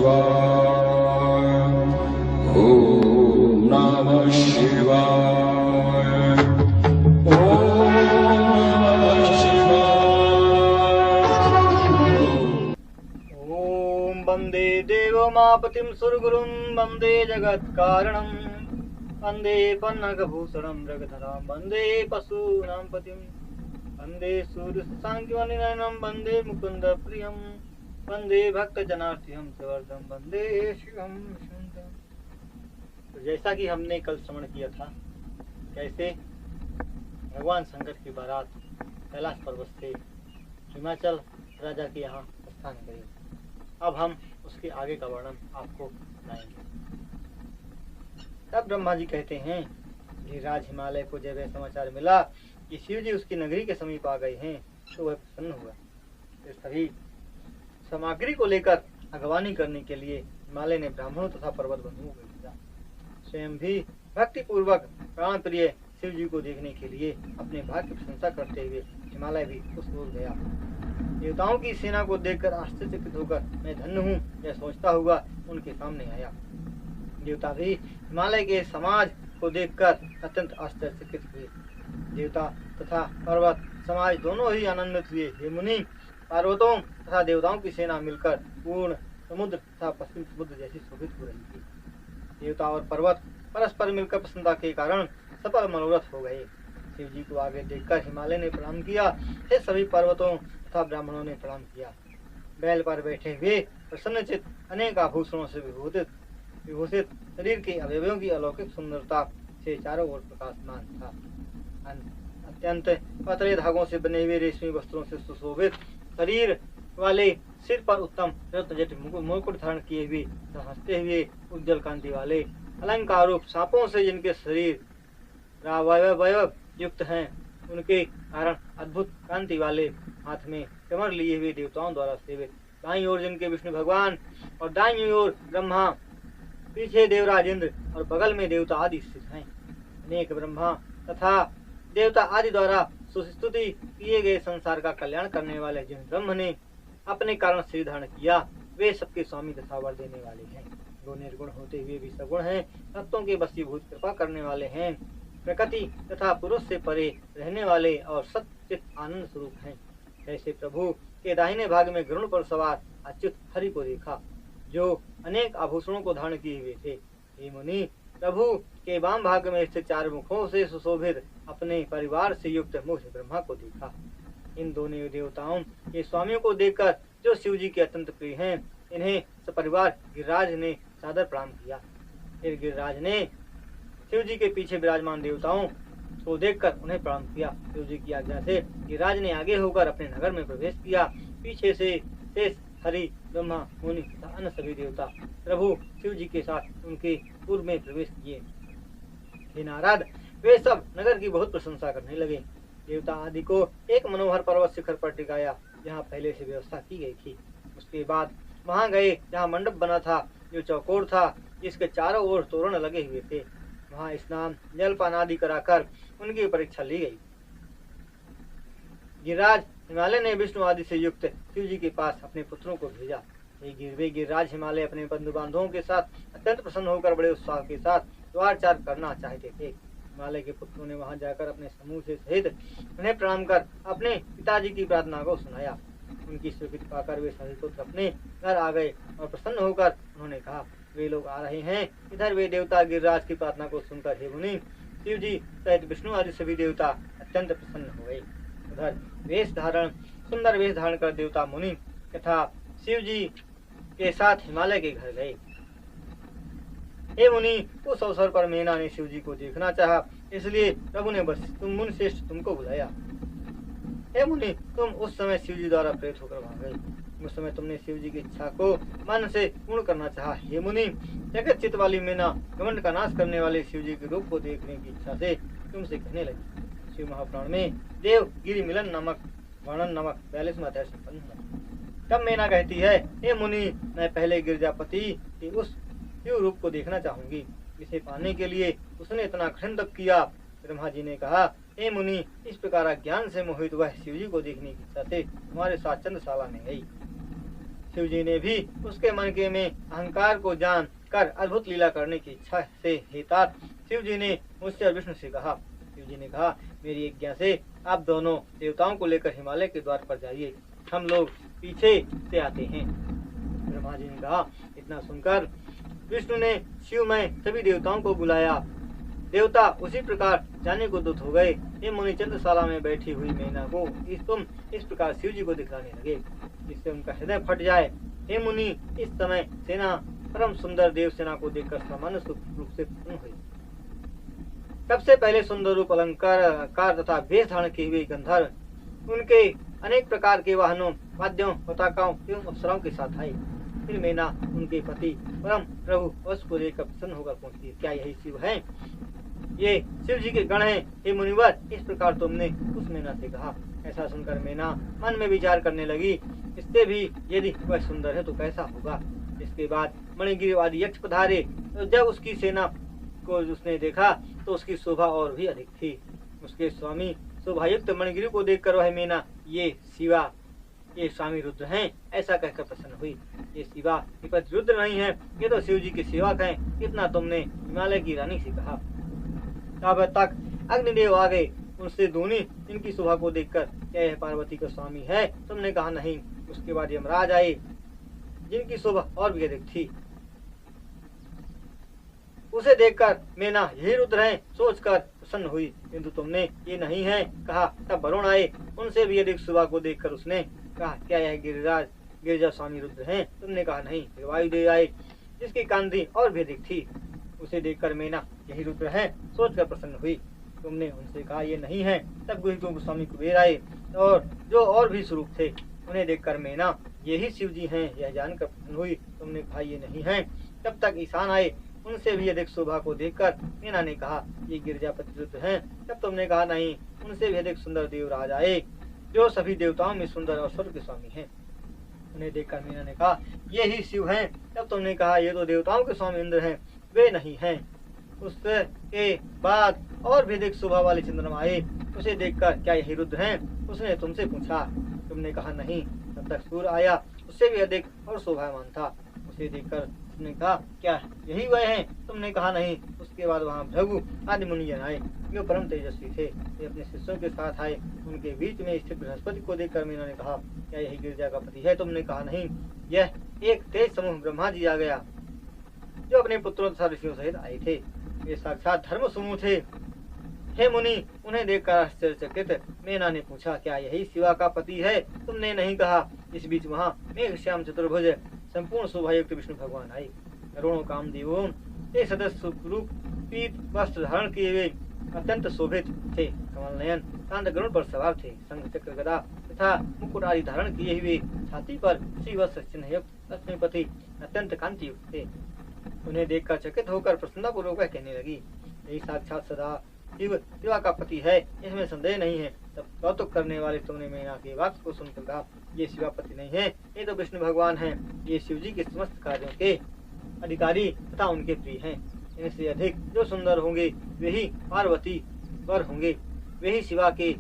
शिवाय। ओम नमः शिवाय। ओम नमः शिवाय। ओम वंदे देवमापतिं सुरगुरुं वंदे जगत्कारणं वंदे पन्नगभूषणं मृगधरां वंदे पशूनां पतिं वंदे सूर्यशशाङ्कमणिनयनं वंदे मुकुन्दप्रियं वंदे भक्तजनार्थिं सुवर्धं वंदे शिवं सुन्दरं। तो जैसा कि हमने कल श्रवण किया था, कैसे भगवान शंकर की बारात कैलाश पर्वत से हिमाचल राजा के यहाँ प्रस्थान करी। अब हम उसके आगे का वर्णन आपको सुनाएंगे। तब ब्रह्मा जी कहते हैं, गिरिराज हिमालय को जब यह समाचार मिला कि शिव जी उसकी नगरी के समीप आ गए हैं, तो वह प्रसन्न हुआ। इस सभी सामग्री को लेकर अगवानी करने के लिए हिमालय ने ब्राह्मणों तथा पर्वत बंधुओं को भेजा। स्वयं भी भक्ति पूर्वक प्राण प्रिय शिव जी को देखने के लिए अपने भाग्य की प्रशंसा करते हुए हिमालय भी उस ओर गया। देवताओं की सेना को देखकर आश्चर्यचकित होकर मैं धन्य हूँ यह सोचता हुआ उनके सामने आया। देवता भी हिमालय के समाज को देखकर अत्यंत आश्चर्यचकित हुए। देवता तथा पर्वत समाज दोनों ही आनंदित हुए। हे मुनि, पर्वतों तथा देवताओं की सेना मिलकर पूर्ण समुद्र तथा पश्चिम समुद्र जैसी शोभित हो रही थी। देवता और पर्वत परस्पर मिलकर प्रसन्नता के कारण सफल मनोरथ हो गए। शिव जी को आगे देखकर हिमालय ने प्रणाम किया। हे सभी पर्वतों तथा ब्राह्मणों ने प्रणाम किया। बैल पर बैठे हुए प्रसन्नचित अनेक आभूषणों से विभूषित शरीर के अवयवों की अलौकिक सुंदरता से चारों ओर प्रकाशमान था। अत्यंत पतले धागों से बने हुए रेशमी वस्त्रों से सुशोभित शरीर वाले, सिर पर उत्तम रत्नजटित मुकुट धारण किए हुए, हंसते हुए उज्जवल कांति वाले, अलंकार रूप सांपों से जिनके शरीर वैभव युक्त हैं, उनके कारण अद्भुत कांति वाले, हाथ में कमर लिए हुए देवताओं द्वारा सेवित, दाईं ओर जिनके विष्णु भगवान और दाईं ओर ब्रह्मा, पीछे देवराज इंद्र और बगल में देवता आदि स्थित हैं। अनेक ब्रह्मा तथा देवता आदि द्वारा सुस्तुति किए गए संसार का कल्याण करने वाले जिन ब्रह्म ने अपने कारण शरीर धारण किया, वे सबके स्वामी तथा वर देने वाले हैं। जो निर्गुण होते हुए भी सगुण हैं, भक्तों के वशीभूत कृपा करने वाले हैं, प्रकृति तथा पुरुष से परे रहने वाले और सच्चित आनंद स्वरूप हैं। ऐसे प्रभु के दाहिने भाग में गरुड़ पर सवार अच्युत हरि को देखा, जो अनेक आभूषणों को धारण किए हुए थे। हे मुनि, प्रभु के वाम भाग में स्थित चार मुखों से सुशोभित अपने परिवार से युक्त मुख ब्रह्मा को देखा। इन दोनों देवताओं के स्वामियों को देखकर जो शिव जी के अत्यंत प्रिय हैं, इन्हें सपरिवार गिरिराज ने सादर प्रणाम किया। फिर गिरिराज ने शिव जी के पीछे विराजमान देवताओं को देखकर उन्हें प्रणाम किया। शिव जी की आज्ञा से गिरिराज ने आगे होकर अपने नगर में प्रवेश किया। पीछे से शेष, हरि, ब्रह्मा, मुनि तथा अन्य सभी देवता प्रभु शिव जी के साथ उनके पूर्व में प्रवेश किए। हे नारद, वे सब नगर की बहुत प्रशंसा करने लगे। देवता आदि को एक मनोहर पर्वत शिखर पर टिकाया, जहाँ पहले से व्यवस्था की गई थी। उसके बाद वहाँ गए जहाँ मंडप बना था, जो चौकोर था, जिसके चारों ओर तोरण लगे हुए थे। वहाँ स्नान, जलपान आदि कराकर उनकी परीक्षा ली गई। गिरिराज हिमालय ने विष्णु आदि से युक्त शिव जी के पास अपने पुत्रों को भेजा। गिरिराज हिमालय अपने बंधु बांधवों के साथ अत्यंत प्रसन्न होकर बड़े उत्साह के साथ द्वारचार करना चाहते थे। हिमालय के पुत्रों ने वहां जाकर अपने समूह से सहित उन्हें प्रणाम कर अपने पिताजी की प्रार्थना को सुनाया। उनकी स्वीकृति पाकर वे सभी पुत्र अपने घर आ गए और प्रसन्न होकर उन्होंने कहा, वे लोग आ रहे हैं। इधर वे देवता गिरिराज की प्रार्थना को सुनकर हे मुनि, शिव जी सहित विष्णु आदि सभी देवता अत्यंत प्रसन्न हो गए। उधर सुंदर वेश धारण कर देवता मुनि तथा शिव जी के साथ हिमालय के घर गए। हे मुनि, उस अवसर पर मेना ने शिव जी को देखना चाहा, इसलिए प्रभु ने बस तुम मुनि श्रेष्ठ तुमको बुलाया। हे मुनि, तुम उस समय शिव जी द्वारा प्रेरित होकर वहां गए। उस समय तुमने शिव जी की इच्छा को मन से पूर्ण करना चाहा। हे मुनि, जगत चित वाली मेना घमंड का नाश करने वाले शिव जी के रूप को देखने की इच्छा से तुमसे कहने लगी। शिव महापुराण में देव गिरि मिलन नामक वर्णन नामक 42वां अध्याय संपन्न हुआ। तब मेना कहती है, हे मुनि, मैं पहले गिरजापति के उस शिव रूप को देखना चाहूंगी। इसे पाने के लिए उसने इतना कठिन तप किया। ब्रह्मा जी ने कहा, हे मुनि, इस प्रकार ज्ञान से मोहित वह शिव जी को देखने की इच्छा से हमारे साथ चंद्रशाला में गई। शिव जी ने भी उसके मन के में अहंकार को जान कर अद्भुत लीला करने की इच्छा से हेतात शिव जी ने मुझसे और विष्णु से कहा। शिव जी ने कहा, मेरी आज्ञा से आप दोनों देवताओं को लेकर हिमालय के द्वार पर जाइए, हम लोग पीछे से आते हैं। ब्रह्मा जी ने कहा। इतना सुनकर विष्णु ने शिवमय सभी देवताओं को बुलाया। देवता उसी प्रकार जाने को दुत हो गए। ये मुनि चंद्रशाला में बैठी हुई मैना को तुम इस प्रकार शिव जी को दिखलाने लगे, जिससे उनका हृदय फट जाए। हे मुनि, इस समय सेना परम सुंदर देव सेना को देखकर सामान्य रूप से प्रसन्न हुई। सबसे पहले सुंदर रूप अलंकार तथा वेश धारण किए हुए गंधर्व उनके अनेक प्रकार के वाहनों, वाद्यों, पताकाओं एवं अप्सराओं के साथ आए। फिर मैना उनके पति परम प्रभु वश को लेकर प्रसन्न होकर पहुंची। क्या यही शिव है? ये शिव जी के गण हैं। हे मुनिवर, इस प्रकार तुमने उस मैना से कहा। ऐसा सुनकर मैना मन में विचार करने लगी, इससे भी यदि वह सुंदर है तो कैसा होगा। इसके बाद मणिगिरिवादी यक्ष पधारे। तो जब उसकी सेना को उसने देखा तो उसकी शोभा और भी अधिक थी। उसके स्वामी शोभायुक्त मणिगिरि को देखकर वह मैना, ये शिवा, ये स्वामी रुद्र हैं, ऐसा कहकर प्रसन्न हुई। ये शिवा ये पति रुद्र नहीं है, ये तो शिव जी के सेवक हैं। इतना तुमने हिमालय की रानी से कहा। तब तक अग्निदेव आ गए। उनसे दूनी इनकी शोभा को देखकर, क्या यह पार्वती का स्वामी है? तुमने कहा नहीं। उसके बाद यमराज आए, जिनकी शोभा और भी अधिक थी। उसे देखकर मैना यही रुद्र हैं सोचकर प्रसन्न हुई, किंतु तुमने ये नहीं है कहा। तब वरुण आए। उनसे भी अधिक शोभा को देखकर उसने कहा, क्या यह गिरिजा स्वामी रुद्र हैं? तुमने कहा नहीं। फिर वायुदेव आए, जिसकी कांति और भी अधिक थी। उसे देखकर मैना यही रुद्र हैं सोचकर प्रसन्न हुई। तुमने उनसे कहा ये नहीं है। तब गुहितों स्वामी कुबेर आए और जो और भी स्वरूप थे, उन्हें देखकर मैना यही शिव जी हैं यह जानकर प्रसन्न हुई। तुमने कहा ये नहीं है। तब तक ईशान आए। उनसे भी अधिक शोभा को देखकर मैना ने कहा, ये गिरिजापति रुद्र हैं। तब तुमने कहा नहीं। उनसे भी अधिक सुंदर देवराज आए, जो सभी देवताओं में सुंदर और स्वर्ग के स्वामी हैं। उन्हें देखकर मैना ने कहा, ये ही शिव हैं। तब तुमने कहा, ये तो देवताओं के स्वामी इंद्र हैं, वे नहीं हैं। उसके बाद और भी अधिक शोभा वाले चंद्रमा आए। उसे देखकर, क्या यही रुद्र हैं? उसने तुमसे पूछा। तुमने कहा नहीं। तब तक सूर्य आया, उससे भी अधिक और शोभावान था। उसे देखकर उसने कहा, क्या यही वह हैं? तुमने कहा नहीं। उसके बाद वहाँ भृगु आदि मुनिजन आए, जो परम तेजस्वी थे। वे अपने शिष्यों के साथ आए। उनके बीच में स्थित बृहस्पति को देखकर मीना ने कहा, क्या यही गिरिजा का पति है? तुमने कहा नहीं। यह एक तेज समूह ब्रह्मा जी आ गया, जो अपने पुत्रों तथा ऋषियों सहित आए थे। वे साक्षात धर्म समूह थे। हे मुनि, उन्हें देखकर आश्चर्यचकित मैना ने पूछा, क्या यही शिवा का पति है? तुमने नहीं कहा। इस बीच वहाँ मेघ श्याम चतुर्भुज संपूर्ण शोभायुक्त विष्णु भगवान आए। करोड़ों कामदेवों के सदस्य रूप पीत वस्त्र धारण किए हुए अत्यंत शोभित थे। कमल नयन शांत गरुड़ पर सवार थे। शंख चक्र गदा तथा मुकुट आदि धारण किए हुए छाती पर श्री वस्त्र चिन्हयुक्त लक्ष्मीपति अत्यंत कांति युक्त थे। उन्हें देखकर चकित होकर प्रसन्नतापूर्वक कहने लगी, यही साक्षात सदा शिव शिवा का पति है, इसमें संदेह नहीं है। तब कौतुक करने वाले तुमने मैना के वाक्य को सुनकर कहा, ये शिवापति नहीं है, ये तो विष्णु भगवान हैं। ये शिव जी के समस्त कार्यों के अधिकारी तथा उनके प्रिय हैं। इनसे अधिक जो सुंदर होंगे वे ही पार्वती वर होंगे, वे ही शिवा के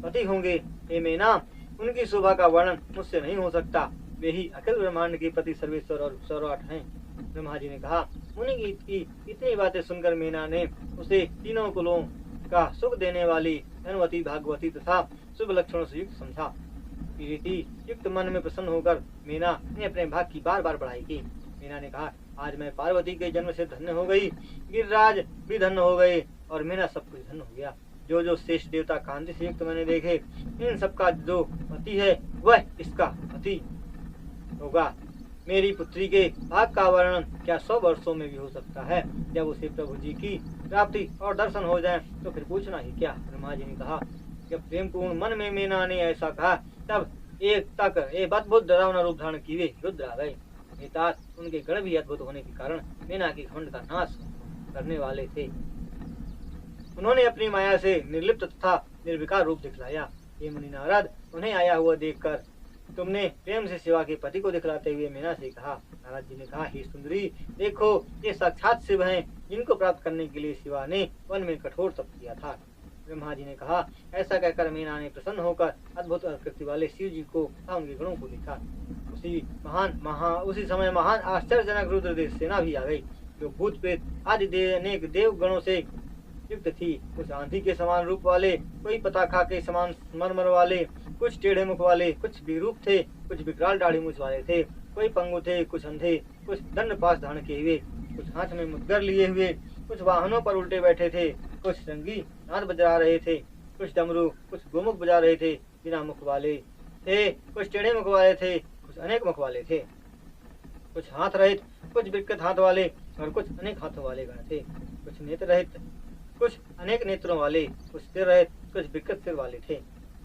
पति होंगे। हे मैना, उनकी शोभा का वर्णन मुझसे नहीं हो सकता। वे ही अखिल ब्रह्मांड के पति सर्वेश्वर और सर्वाठ हैं। ब्रह्मा जी ने कहा, मुनि की इतनी बातें सुनकर मैना ने उसे तीनों कुलों का सुख देने वाली धनवती, भागवती तथा शुभ लक्षणों से युक्त समझा। प्रीति युक्त मन में प्रसन्न होकर मैना ने अपने भाग की बार बार बढ़ाई की। मैना ने कहा, आज मैं पार्वती के जन्म से धन्य हो गई, गिरिराज भी धन्य हो गए और मेरा सब कुछ धन्य हो गया। जो जो श्रेष्ठ देवता कांति से युक्त मैंने देखे, इन सबका जो पति है वह इसका पति होगा। मेरी पुत्री के भाग का वर्णन क्या 100 वर्षों में भी हो सकता है। जब उसे प्रभु जी की प्राप्ति और दर्शन हो जाए तो फिर पूछना ही क्या। ब्रह्मा जी ने कहा, जब प्रेम पूर्ण मन में मैना ने ऐसा कहा, तब एक अद्भुत डरावना रूप धारण किए रुद्र आ गए। उनके गण भी अद्भुत होने के कारण मैना के घमंड का नाश करने वाले थे। उन्होंने अपनी माया से निर्लिप्त तथा निर्विकार रूप दिखलाया। हे मुनि नारद, उन्हें आया हुआ देखकर तुमने प्रेम से शिवा के पति को दिखलाते हुए मैना से कहा। नारद जी ने कहा, हे सुंदरी, देखो ये साक्षात शिव हैं, जिनको प्राप्त करने के लिए शिवा ने वन में कठोर तप किया था। ब्रह्मा जी ने कहा। ऐसा कहकर मैना ने प्रसन्न होकर अद्भुत आकृति वाले शिव जी को तथा उनके गुणों को देखा। उस उसी समय महान आश्चर्यजनक रुद्रदेव सेना भी आ गई, जो भूत प्रेत आदि अनेक देव गणों से युक्त थी। कुछ आंधी के समान रूप वाले, कोई पताखा के समान मरमर वाले, कुछ टेढ़े मुख वाले, कुछ विरूप थे, कुछ विकराल दाढ़ी मूछ वाले थे, कोई पंगु थे, कुछ अंधे, कुछ दंड पास धारण किए हुए, कुछ हाथ में मुद्गर लिए हुए, कुछ वाहनों पर उल्टे बैठे थे, कुछ संगी नाद बजा रहे थे, कुछ डमरू, कुछ गोमुख बजा रहे थे, बिना मुख वाले थे, कुछ टेढ़े मुख वाले थे, कुछ अनेक मुख वाले थे, कुछ हाथ रहित, कुछ विकृत हाथ वाले और कुछ अनेक हाथों वाले गण थे, कुछ नेत्र रहित, कुछ अनेक नेत्रों वाले, कुछ सिर रहित, कुछ विकृत सिर वाले थे,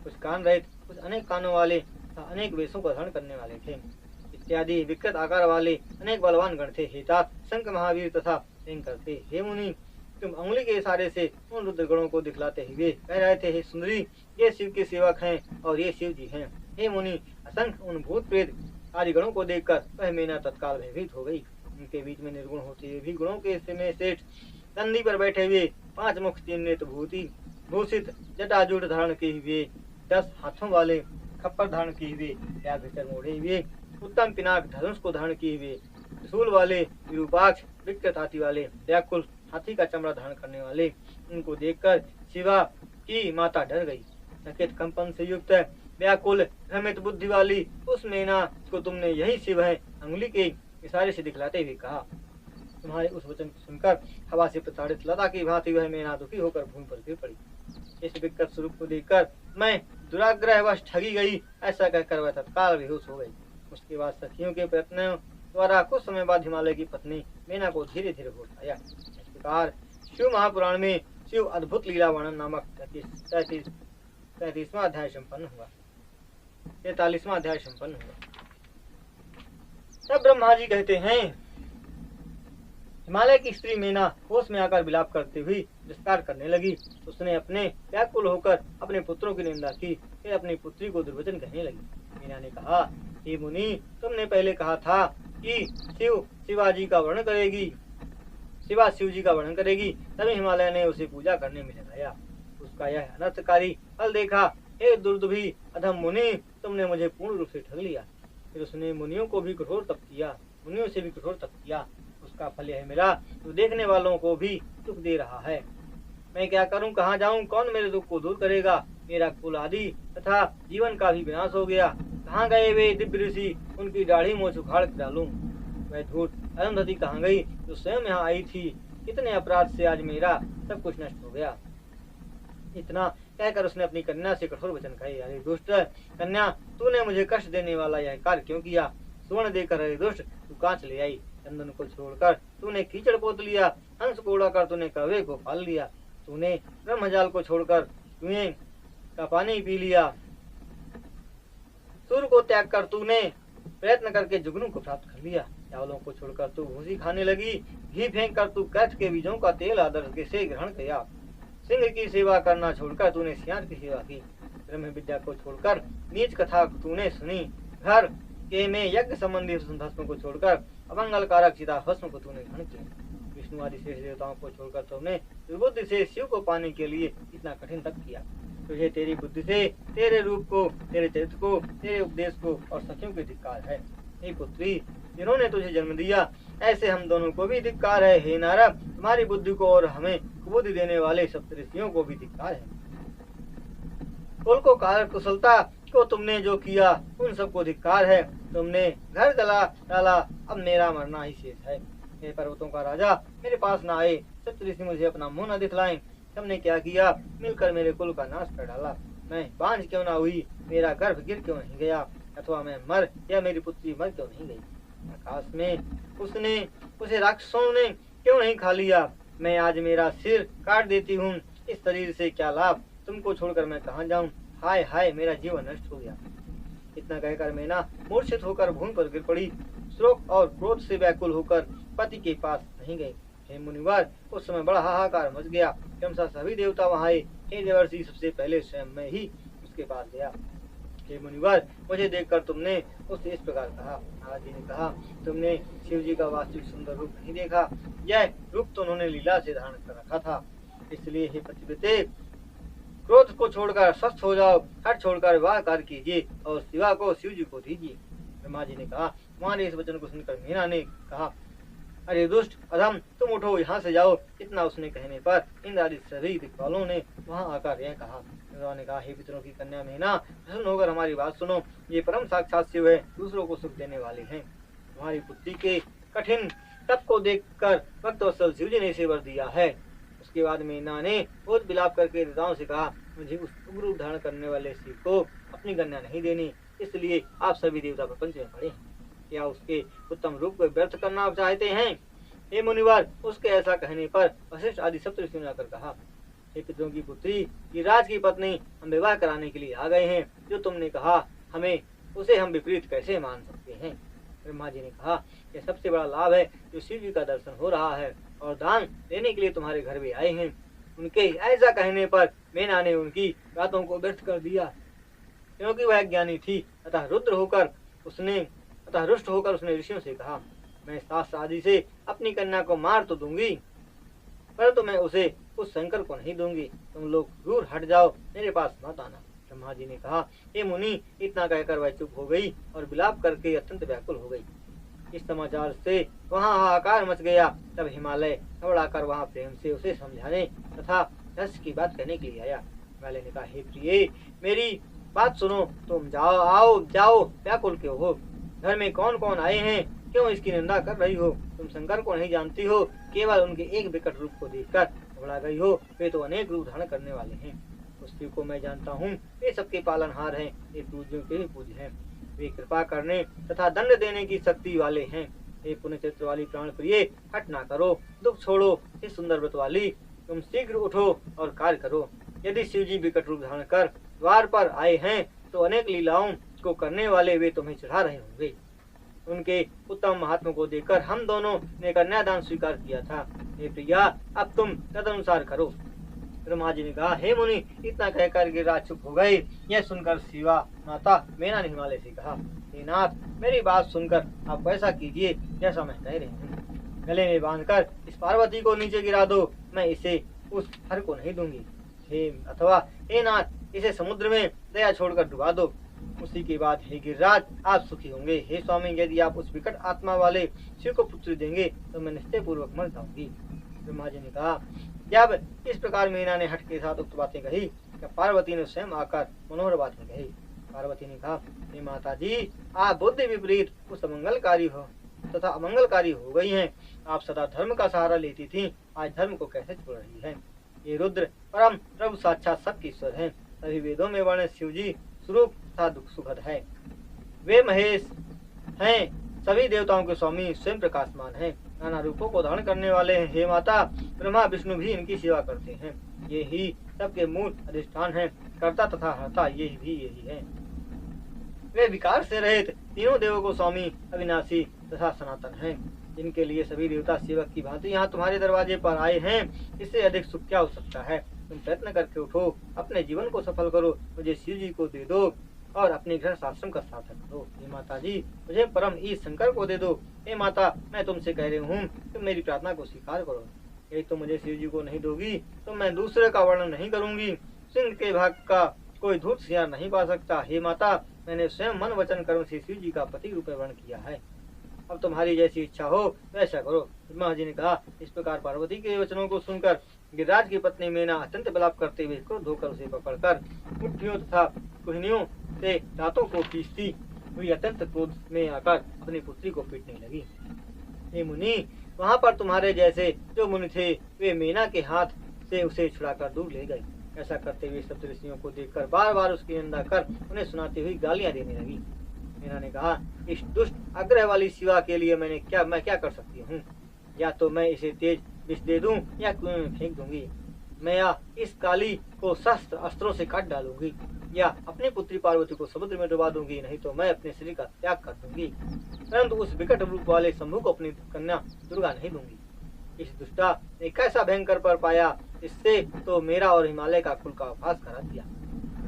कुछ कान रहित, कुछ अनेक कानों वाले तथा अनेक वेशों को धारण करने वाले थे, इत्यादि विकृत आकार वाले अनेक बलवान गण थे। हे तात, शंख महावीर तथा भयंकर थे। हे मुनि, तुम अंगुली के इशारे से उन रुद्र गणों को दिखलाते हुए कह रहे थे, हे सुंदरी, ये शिव के सेवक हैं और ये शिव जी हैं। हे मुनि, असंख्य उन भूत प्रेत आदि गणों को देखकर वह मेना तत्काल भयभीत हो गई। उनके बीच में निर्गुण होते हुए भी गुणों के में सेठ नंदी पर बैठे हुए, 5 मुख 3 नेत्र भूषित जटाजूट धारण किए हुए, 10 हाथों वाले खप्पर धारण किए हुए, या भीतर मोड़े हुए, उत्तम पिनाक धनुष को धारण किए हुए, त्रिशूल वाले, विरूपाक्ष, विकृत हाथी वाले, व्याकुल हाथी का चमड़ा धारण करने वाले, उनको देखकर शिवा की माता डर गई। सकेत कंपन से युक्त व्याकुल भ्रमित बुद्धि वाली उस मेना को तुमने यही शिव है अंगुली के इशारे से दिखलाते हुए कहा। तुम्हारे उस वचन को सुनकर हवा से प्रताड़ित लता की भांति वह मेना दुखी होकर भूमि पर गिर पड़ी। इस विकृत स्वरूप को देखकर मैं दुराग्रहवश ठगी गई, ऐसा कहकर वह तत्काल बेहोश हो गई। उसके बाद सखियों के प्रयत्नों द्वारा कुछ समय बाद हिमालय की पत्नी मेना को धीरे धीरे होश आया। इस प्रकार शिव महापुराण में शिव अद्भुत लीला वर्णन नामक 43वां अध्याय संपन्न हुआ। 43वां अध्याय संपन्न हुआ। तब ब्रह्मा जी कहते हैं, हिमालय की स्त्री मेना होश में आकर विलाप करते हुई विस्तार करने लगी। उसने अपने व्याकुल होकर अपने पुत्रों की निंदा की, फिर अपनी पुत्री को दुर्वचन कहने लगी। मीना ने कहा, हे मुनि, तुमने पहले कहा था कि शिवा शिव जी का वर्णन करेगी, तभी हिमालय ने उसे पूजा करने में लगाया। उसका यह अनर्थकारी फल देखा। हे दुर्दुभी अधम मुनि, तुमने मुझे पूर्ण रूप से ठग लिया। फिर उसने मुनियों से भी कठोर तप किया। उसका फल यह मिला जो देखने वालों को भी दुख दे रहा है। मैं क्या करूं, कहाँ जाऊं, कौन मेरे दुख को दूर करेगा? मेरा कुल आदि तथा जीवन का भी विनाश हो गया। कहाँ गए वे दिव्य ऋषि, उनकी दाढ़ी मोछ उखाड़ डालूं। वह धूर्त अरुंधति कहाँ गई जो स्वयं यहाँ आई थी? इतने अपराध से आज मेरा सब कुछ नष्ट हो गया। इतना कहकर उसने अपनी कन्या से कठोर वचन कहे। अरे दुष्ट कन्या, तूने मुझे कष्ट देने वाला यह कार्य क्यों किया? स्वर्ण देकर अरे दुष्ट तू कांच ले आई, चंदन को छोड़कर तूने कीचड़ पोत लिया, हंस को उड़ाकर तूने कौवे को पाल लिया, तूने ब्रह्मजाल को छोड़कर कुएं का पानी पी लिया, सूर्य को त्याग कर तूने प्रयत्न करके जुगनू को प्राप्त कर लिया, चावलों को छोड़कर तू भूसी खाने लगी, घी फेंक कर तू कैथ के बीजों का तेल आदर से ग्रहण किया, सिंह की सेवा करना छोड़कर तूने सियार की सेवा की, ब्रह्म विद्या को छोड़कर नीच कथा तूने सुनी, घर के में यज्ञ संबंधी भस्म को छोड़कर अमंगल कारक चिता भस्म को तूने ग्रहण किया, विष्णु आदि शेष देवताओं को छोड़कर तुमने दुर्बुद्धि से शिव को पाने के लिए इतना कठिन तप किया। तुझे तेरी बुद्धि से, तेरे रूप को, तेरे चरित्र को, तेरे उपदेश को और सखियों के धिक्कार है। हे पुत्री, जिन्होंने तुझे जन्म दिया, ऐसे हम दोनों को भी धिक्कार है। हे नारद, तुम्हारी बुद्धि को और हमें कुबुद्धि देने वाले सप्तऋषियों को भी धिक्कार है। कुल को कारक कुशलता को तुमने जो किया, उन सबको धिक्कार है। तुमने घर जला डाला, अब मेरा मरना ही शेष है। हे पर्वतों का राजा, मेरे पास न आए, सप्तऋषि मुझे अपना मुंह न दिखलाएं। तुमने क्या किया? मिलकर मेरे कुल का नाश कर डाला। मैं बांझ क्यों ना हुई, मेरा गर्भ गिर क्यों नहीं गया, अथवा मैं मर या मेरी पुत्री मर क्यों नहीं गई? आकाश में उसे राक्षसों ने क्यों नहीं खा लिया? मैं आज मेरा सिर काट देती हूँ, इस शरीर से क्या लाभ? तुमको छोड़कर मैं कहाँ जाऊँ? हाय हाय, मेरा जीवन नष्ट हो गया। इतना कहकर मैना मूर्छित होकर भूमि पर गिर पड़ी। शोक और क्रोध से व्याकुल होकर पति के पास नहीं गई। हे मुनिवर, उस समय बड़ा हाहाकार मच गया। क्रमशः सभी देवता वहाँ आए। हे देवर्षि, सबसे पहले स्वयं मैं ही उसके पास गया। हे मुनिवर, मुझे देखकर तुमने उससे इस प्रकार कहा। नारद जी ने कहा, तुमने शिव जी का वास्तविक सुंदर रूप नहीं देखा, यह रूप तो उन्होंने लीला से धारण कर रखा था। इसलिए हे पतिव्रते, क्रोध को छोड़कर स्वस्थ हो जाओ, हट छोड़कर विवाह कार्य कीजिए और शिवा को शिव जी को दीजिए। ब्रह्मा जी ने कहा। तुम्हारे इस वचन को सुनकर मीना ने कहा, अरे दुष्ट अधम, तुम उठो, यहाँ से जाओ। इतना उसने कहने पर इंद्र आदि सभी दिक्पालों ने वहां आकर यह कहा। इंद्र ने कहा, हे पितरों की कन्या मीना, प्रसन्न होकर हमारी बात सुनो। ये परम साक्षात शिव है, दूसरों को सुख देने वाले हैं। तुम्हारी पुत्री के कठिन तप को देखकर भक्तवत्सल शिव जी ने इसे वर दिया है। उसके बाद मीना ने बहुत विलाप करके देवताओं से कहा, मुझे उस उग्र रूप धारण करने वाले शिव को अपनी कन्या नहीं देनी, इसलिए आप सभी देवता प्रपंच में पड़े हैं। क्या उसके उत्तम रूप को व्यर्थ करना चाहते हैं? हे मुनिवर, उसके ऐसा कहने पर वशिष्ठ आदि सप्तऋषियों ने आकर कहा, हे पितरों की पुत्री, ये राज की पत्नी हम विवाह कराने के लिए आ गए हैं। जो तुमने कहा हमें, उसे हम विपरीत कैसे मान सकते हैं? ब्रह्मा जी ने कहा, यह सबसे बड़ा लाभ है जो शिव जी का दर्शन हो रहा है और दान देने के लिए तुम्हारे घर में आए हैं। उनके ऐसा कहने पर मीना ने उनकी बातों को व्यर्थ कर दिया, क्योंकि वह ज्ञानी थी। अतः रुष्ट होकर उसने ऋषियों से कहा, मैं शास्त्र आदि से अपनी कन्या को मार तो दूंगी, परंतु मैं उसे उस शंकर को नहीं दूंगी। तुम लोग दूर हट जाओ, मेरे पास मत आना। ब्रह्मा जी ने कहा, हे मुनि, इतना कहकर वह चुप हो गई और विलाप करके अत्यंत व्याकुल हो गई। इस समाचार से वहां हाहाकार मच गया। तब हिमालय घबराकर वहां प्रेम से उसे समझाने तथा रस की बात कहने के लिए आया। हिमालय ने कहा, हे प्रिय, मेरी बात सुनो। तुम जाओ, व्याकुल क्यों हो? घर में कौन कौन आए हैं? क्यों इसकी निंदा कर रही हो? तुम शंकर को नहीं जानती हो, केवल उनके एक विकट रूप को देखकर घबरा गई हो। वे तो अनेक रूप धारण करने वाले हैं। उस शिव को मैं जानता हूँ, वे सबके पालनहार हैं, ये पूज्यों के भी पूज्य हैं। वे कृपा करने तथा दंड देने की शक्ति वाले हैं। हे पुण्य चरित्र वाली प्राण प्रिय, हट ना करो, दुख छोड़ो। हे सुंदर व्रत वाली, तुम शीघ्र उठो और कार्य करो। यदि शिव जी विकट रूप धारण कर द्वार पर आए हैं, तो अनेक लीलाओं को करने वाले वे तुम्हें चढ़ा रहे होंगे। उनके उत्तम महात्मा को देखकर हम दोनों ने कन्यादान स्वीकार किया था। हे प्रिया, अब तुम तदनुसार करो। ब्रह्मा जी ने कहा, हे मुनि, इतना कहकर गिरिराज चुप हो गए। यह सुनकर शिवा माता मीना ने हिमालय से कहा, हे नाथ, मेरी बात सुनकर आप वैसा कीजिए जैसा मैं कह रही हूँ। गले में बांधकर इस पार्वती को नीचे गिरा दो, मैं इसे उस हर को नहीं दूंगी। हे नाथ, इसे समुद्र में दया छोड़कर डुबा दो। उसी के बाद हे गिरिराज, आप सुखी होंगे। हे स्वामी, यदि आप उस विकट आत्मा वाले शिव को पुत्री देंगे तो मैं निश्चय पूर्वक मर जाऊंगी। ब्रह्मा जी ने कहा, जब इस प्रकार मीना ने हट के साथ उक्त बातें कही, तब पार्वती ने स्वयं आकर मनोहर बातें कही। पार्वती ने कहा, हे माता जी, आप बुद्धि विपरीत उस अमंगलकारी हो तथा अमंगलकारी हो गई हैं। आप सदा धर्म का सहारा लेती थी, आज धर्म को कैसे छोड़ रही है? ये रुद्र परम प्रभु साक्षात सबके ईश्वर हैं। सभी वेदों में वर्णित शिव जी स्वरूप तथा दुख सुखद है। वे महेश हैं, सभी देवताओं के स्वामी, स्वयं प्रकाशमान हैं, नाना रूपों को धारण करने वाले हैं। हे माता, ब्रह्मा विष्णु भी इनकी सेवा करते हैं। ये ही सबके मूल अधिष्ठान हैं, कर्ता तथा हर्ता यही है। वे विकार से रहित तीनों देवों को स्वामी, अविनाशी तथा सनातन हैं, जिनके लिए सभी देवता सेवक की भांति यहाँ तुम्हारे दरवाजे पर आए हैं। इससे अधिक सुख क्या हो सकता है? तुम प्रयत्न करके उठो, अपने जीवन को सफल करो, मुझे शिव जी को दे दो और अपने घर आश्रम का सार्थक करो। हे माता जी, मुझे परम ईश शंकर को दे दो। हे माता, मैं तुमसे कह रही हूँ, तुम मेरी प्रार्थना को स्वीकार करो। यदि तुम मुझे शिव जी को नहीं दोगी तो मैं दूसरे का वर्णन नहीं करूंगी। सिंह के भाग का कोई धूर्त सियार नहीं पा सकता। हे माता, मैंने स्वयं मन वचन कर्म से शिव जी का पति रूप में वर्ण किया है। अब तुम्हारी जैसी इच्छा हो वैसा करो। ब्रह्मा जी ने कहा। इस प्रकार पार्वती के वचनों को सुनकर गिरिराज की पत्नी मीना अत्यंत विलाप करते हुए क्रोध होकर उसे पकड़कर मुट्ठियों तथा कुहनियों से दांतों को खींचती हुई अत्यंत क्रोध में आकर अपनी पुत्री को पीटने लगी। हे मुनि, वहाँ पर तुम्हारे जैसे जो मुनि थे वे मीना के हाथ से उसे छुड़ाकर दूर ले गए। ऐसा करते हुए सप्त ऋषियों को देखकर बार बार उसकी निंदा कर उन्हें सुनाती हुई गालियां देने लगी। मीना ने कहा, इस दुष्ट आग्रह वाली शिवा के लिए मैं क्या कर सकती हूँ? या तो मैं इसे तेज विष दे दूं या कुएं में फेंक दूंगी। मैं या इस काली को शस्त्र अस्त्रों से काट डालूंगी या अपनी पुत्री पार्वती को समुद्र में डुबा दूंगी, नहीं तो मैं अपने शरीर का त्याग कर दूंगी, परंतु उस विकट रूप वाले शंभु को अपनी कन्या दुर्गा नहीं दूंगी। इस दुष्टा ने कैसा भयंकर पर पाया, इससे तो मेरा और हिमालय का कुल का उपहास करा दिया।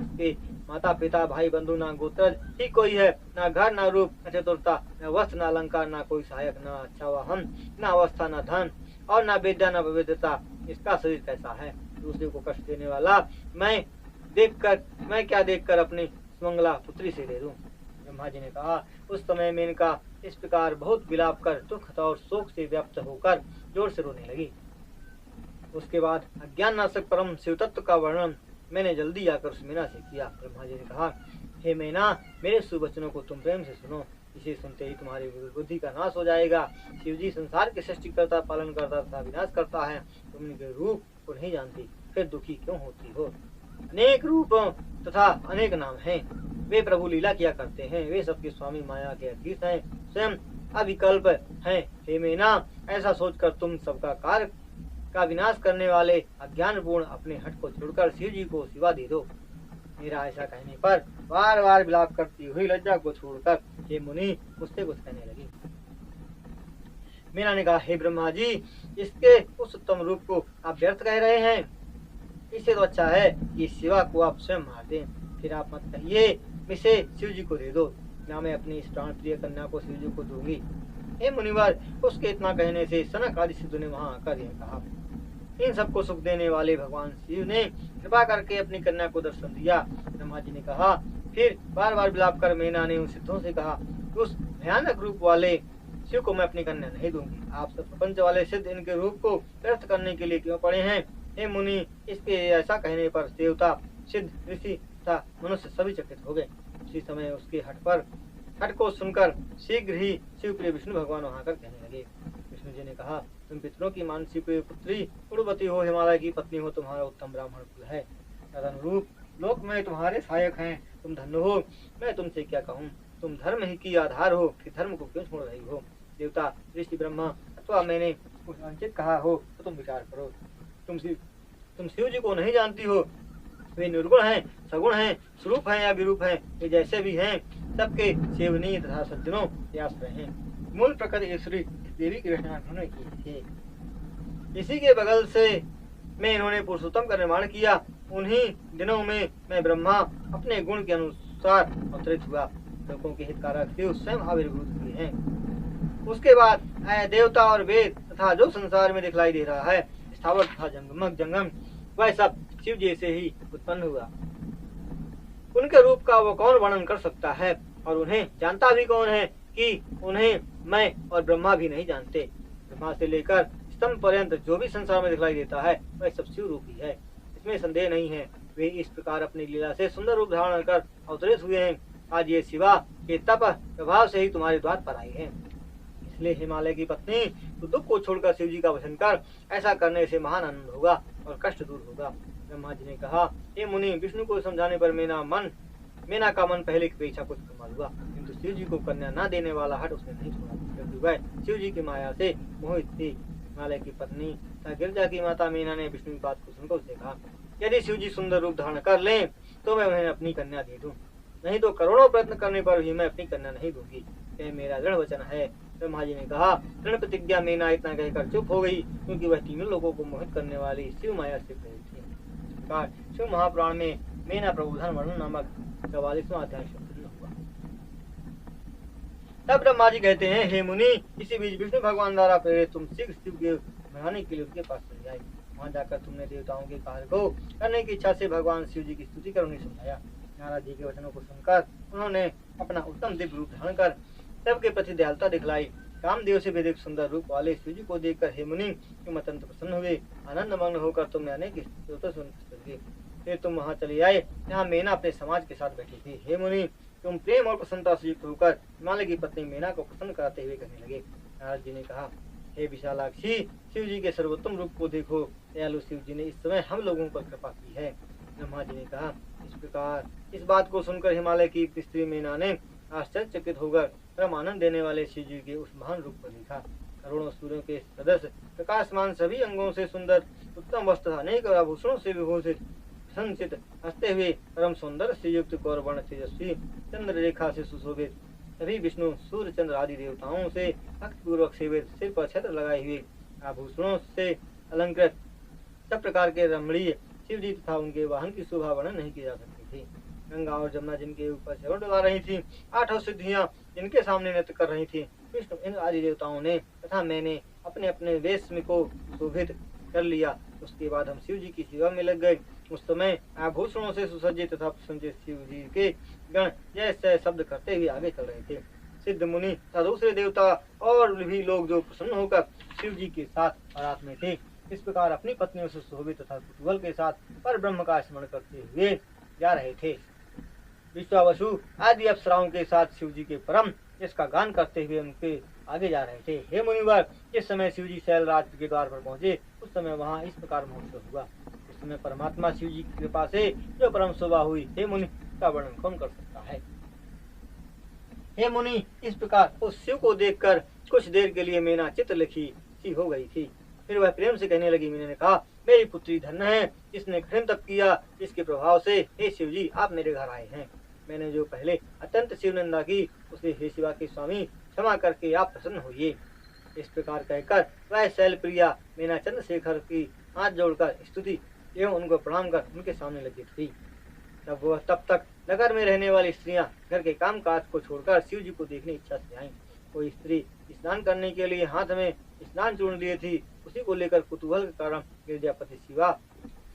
इसके माता पिता भाई बंधु ना गोत्रज ही कोई है, ना घर ना रूप न चतुरता, न वस्त्र न अलंकार, ना कोई सहायक, न अच्छा वाहन, न अवस्था, न धन और न विद्या न विविधता। इसका शरीर कैसा है? दूसरे को कष्ट देने वाला मैं क्या देखकर अपनी सुमंगला पुत्री से दे दूं? ब्रह्मा जी ने कहा, उस समय मेनका इस प्रकार बहुत विलाप कर दुख और शोक से व्याप्त होकर जोर से रोने लगी। उसके बाद अज्ञान नाशक परम शिव तत्व का वर्णन मैंने जल्दी आकर उस मीना से किया। ब्रह्मा जी ने कहा, हे मीना, मेरे सुवचनों को तुम प्रेम से सुनो। इसे सुनते ही तुम्हारी बुद्धि का नाश हो जाएगा। शिव जी संसार के सृष्टि करता, पालन करता तथा विनाश करता है। तुम इनके रूप को नहीं जानती, फिर दुखी क्यों होती हो? अनेक रूप तथा अनेक नाम हैं। वे प्रभु लीला किया करते हैं। वे सबके स्वामी माया के अधीश हैं, स्वयं अविकल्प हैं। हे मीना, ऐसा सोचकर तुम सबका कार्य का विनाश करने वाले अज्ञानपूर्ण अपने हट को छोड़कर शिव जी को सिवा दे दो। मेरा ऐसा कहने पर बार बार विलाप करती हुई लज्जा को छोड़कर हे मुनि मुझसे कुछ कहने लगी। मीना ने कहा, हे ब्रह्मा जी, इसके उस उत्तम रूप को आप व्यर्थ कह रहे हैं। इससे तो अच्छा है कि शिवा को आप स्वयं मार दें। फिर आप मत कहिए इसे शिव जी को दे दो, ना मैं अपनी इस प्राण प्रिय कन्या को शिव जी को दूंगी। हे मुनिवर, उसके इतना कहने से सनक आदि सिद्धों ने वहां आकर यह कहा। इन सबको सुख देने वाले भगवान शिव ने कृपा करके अपनी कन्या को दर्शन दिया। ब्रह्मा जी ने कहा, फिर बार बार विलाप कर मीना ने उन सिद्धों से कहा, उस भयानक रूप वाले शिव को मैं अपनी कन्या नहीं दूंगी। आप सब प्रपंच वाले सिद्ध इनके रूप को व्यर्थ करने के लिए क्यों पड़े हैं? हे मुनि, इसके ऐसा कहने पर देवता, सिद्ध, ऋषि तथा मनुष्य सभी चकित हो गए। उसी समय उसके हट को सुनकर शीघ्र ही शिव प्रिय विष्णु भगवान वहां कर कहने लगे। विष्णु जी ने कहा, तुम पितरों की मानसी प्रिय पुत्री, उड़वती हो, हिमालय की पत्नी हो, तुम्हारा उत्तम ब्राह्मण कुल है। तदनुरूप लोक में तुम्हारे सहायक हैं, तुम धन्य हो। मैं तुमसे क्या कहूँ? तुम धर्म ही की आधार हो, फिर धर्म को क्यों छोड़ रही हो? देवता, ऋषि, ब्रह्मा अथवा मैंने कुछ अनुचित कहा हो तो तुम विचार करो। तुम शिव जी को नहीं जानती हो। वे निर्गुण हैं, सगुण हैं, स्वरूप हैं या विरूप हैं, वे जैसे भी हैं सबके सेवनीय तथा सज्जनों के आश्रय हैं। मूल प्रकृति ईश्वरी देवी की रचना उन्होंने की थी। इसी के बगल से मैं इन्होंने पुरुषोत्तम का निर्माण किया। उन्हीं दिनों में मैं ब्रह्मा अपने गुण के अनुसार अवतरित हुआ। लोगों के हितकारक शिव स्वयं आविर्भूत हुए हैं। उसके बाद देवता और वेद तथा जो संसार में दिखलाई दे रहा है, स्थावर तथा जंगम, वह सब शिव जी से ही उत्पन्न हुआ। उनके रूप का वो कौन वर्णन कर सकता है? और उन्हें जानता भी कौन है कि उन्हें मैं और ब्रह्मा भी नहीं जानते। ब्रह्मा से लेकर स्तंभ पर्यंत जो भी संसार में दिखलाई देता है वह सब शिव रूप ही है, इसमें संदेह नहीं है। वे इस प्रकार अपनी लीला से सुंदर रूप धारण कर अवतरित हुए हैं। आज ये शिवा के तप प्रभाव से ही तुम्हारे द्वार पर आए हैं। इसलिए हिमालय की पत्नी, तो दुख को छोड़कर शिव जी का भजन कर। ऐसा करने से महान आनंद होगा और कष्ट दूर होगा। ब्रह्मा जी ने कहा, हे मुनि, विष्णु को समझाने पर मीना का मन पहले की अपेक्षा कुछ कमाल हुआ, किंतु शिव जी को कन्या न देने वाला हट उसने नहीं छोड़ा, क्योंकि वह शिव जी की माया से मोहित थी। हिमालय की पत्नी तथा गिरजा की माता मीना ने विष्णु की बात को सुनकर उससे कहा, यदि शिव जी सुंदर रूप धारण कर लें तो मैं उन्हें अपनी कन्या दे दूं, नहीं तो करोड़ों प्रयत्न करने पर भी मैं अपनी कन्या नहीं दूंगी। यह मेरा दृढ़ वचन है। ब्रह्मा जी ने कहा, दृढ़ प्रतिज्ञा। मीना इतना कहकर चुप हो गई, क्योंकि वह तीनों लोगों को मोहित करने वाली शिव माया से प्रेरित थी। शिव महापुराण में मीना प्रबोधन वर्णन नामक 44वां अध्याय संपूर्ण हुआ। तब ब्रह्मा जी कहते हैं, हे मुनि, इसी बीच विष्णु भगवान द्वारा प्रेरित तुम शीघ्र शिव के मनाने के लिए उनके पास चले जाए। वहां जाकर तुमने देवताओं के कार्य को करने की इच्छा से भगवान शिव जी की स्तुति कर उन्हें समझाया। नारद जी के वचनों को सुनकर उन्होंने अपना उत्तम दिव्य रूप धारण कर सबके प्रति दयालुता दिखलाई। कामदेव से वेदिक सुंदर रूप वाले शिव जी को देखकर हे मुनि, तुम अत्यंत प्रसन्न हुए। आनंद मग्न होकर तुमने अनेक स्तोत्र सुने। फिर तुम वहां चले आए जहाँ मीना अपने समाज के साथ बैठी थी। हे मुनि, तुम प्रेम और प्रसन्नता से युक्त होकर हिमालय की पत्नी मीना को प्रसन्न कराते हुए कहने लगे। नारद जी ने कहा, हे विशालाक्षी, शिव जी के सर्वोत्तम रूप को देखो। दयालु शिव जी ने इस समय हम लोगों पर कृपा की है। ब्रह्मा जी ने कहा, इस प्रकार इस बात को सुनकर हिमालय की स्त्री मीना ने आश्चर्यचकित होकर परम आनंद देने वाले शिव जी के उस महान रूप को देखा। करोड़ों सूर्यों के सदस्य, प्रकाशमान, सभी अंगों से सुंदर, उत्तम वस्त्र, अनेक आभूषणों से विभूषित, संचित, हंसते हुए, परम सौंदर्य से युक्त, गौर वर्ण तेजस्वी, चंद्र रेखा से सुशोभित, सभी विष्णु, सूर्य, चंद्र आदि देवताओं से भक्तिपूर्वक सेवित, सिर पर छत्र लगाए हुए, आभूषणों से अलंकृत, सब प्रकार के रमणीय शिव जी तथा उनके वाहन की शोभा वर्णन नहीं की जा सकती थी। गंगा और जमुना जिनके ऊपर सेवन डुला रही थी, 8 सिद्धियां जिनके सामने नृत्य कर रही थी, विष्णु, इंद्र आदि देवताओं ने तथा मैंने अपने अपने वेश को शोभित कर लिया। उसके बाद हम शिव जी की सेवा में लग गए उस समय आभूषणों से सुसज्जित तथा प्रसन्नचित शिव जी के गण जैसे शब्द करते हुए आगे चल रहे थे। सिद्ध मुनि तथा दूसरे देवता और भी लोग जो प्रसन्न होकर शिव जी के साथ बारात में थे, इस प्रकार अपनी पत्नियों से सुशोभित तथा कुतूहल के साथ पर ब्रह्म का स्मरण करते हुए जा रहे थे। विश्वावसु आदि अप्सराओं के साथ शिव जी के परम इसका गान करते हुए उनके आगे जा रहे थे। हे मुनिवर, जिस समय शिव जी शैलराज के द्वार पर पहुंचे, उस समय वहां इस प्रकार महोत्सव हुआ। उस समय परमात्मा शिव जी की कृपा से जो परम शोभा हुई, हे मुनि, का वर्णन कौन कर सकता है। हे मुनि, इस प्रकार उस शिव को देखकर कुछ देर के लिए मीना चित्त लिखी सी हो गई थी। फिर वह प्रेम से कहने लगी। मीना ने कहा, मेरी पुत्री धन्य है, जिसने कठिन तप किया, इसके प्रभाव से हे शिव जी आप मेरे घर आए हैं। मैंने जो पहले अत्यंत शिव निंदा की, उसे हे शिवा के स्वामी क्षमा करके आप प्रसन्न होइए। इस प्रकार कहकर वह शैल प्रिया मीना चंद्रशेखर की हाथ जोड़कर स्तुति एवं उनको प्रणाम कर उनके सामने लगी थी। तब तक नगर में रहने वाली स्त्रियां घर के काम काज को छोड़कर शिव जी को देखने इच्छा से आईं। कोई स्त्री स्नान करने के लिए हाथ में स्नान चूर्ण लिए थी, उसी को लेकर कुतूहल के कारण गिरजापति शिवा